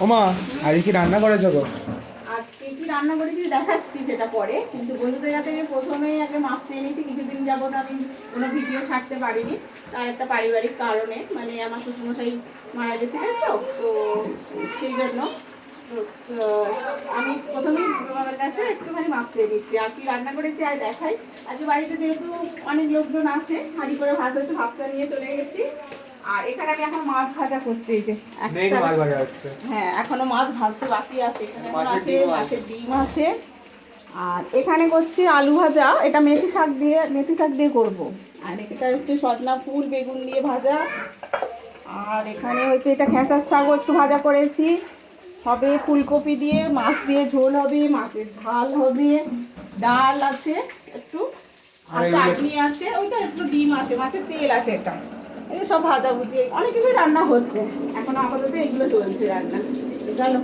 ওমা আজকে কি রান্না করেছো গো? আজকে কি রান্না করেছি দেখাচ্ছি সেটা পরে, কিন্তু বন্ধুদের কাছে প্রথমেই আগে মাছ নিয়ে নিয়েছি। কিছুদিন যাবত আমি কোনো ভিডিও ছাড়তে পারিনি, তার একটা পারিবারিক কারণে, মানে আমার শ্বশুরমশাই মারা গেছিলেন, তো তো সেই জন্য তো, আমি প্রথমেই তোমাদের কাছে একটুখানি মাছ চেয়ে দিচ্ছি। আর কি রান্না করেছি আর দেখাই। আজকে বাড়িতে যেহেতু অনেক লোকজন আছে, হাঁড়ি করে ভাত হচ্ছে, ভাতটা নিয়ে চলে গেছি। আর এখানে আমি এখন মাছ ভাজা করছি, এই যে মাছ ভাজা হচ্ছে। হ্যাঁ, এখনো মাছ ভাজতে বাকি আছে। এখানে আছে মাছের ডিম আছে। আর এখানে করছি আলু ভাজা, এটা মেথি শাক দিয়ে করবো। আর এটা হচ্ছে সজনা ফুল বেগুন দিয়ে ভাজা। আর এখানে হচ্ছে এটা খেসার শাকও একটু ভাজা করেছি। হবে ফুলকপি দিয়ে, মাছ দিয়ে ঝোল হবে, মাছের ঝাল হবে, ডাল আছে একটু, আর চাটনি আছে, ওইটা একটু ডিম আছে, মাছের তেল আছে, এটা এই সব ভাজা ভুজি অনেক কিছু রান্না হচ্ছে এখন। আপাতত এগুলো চলছে রান্না। চলো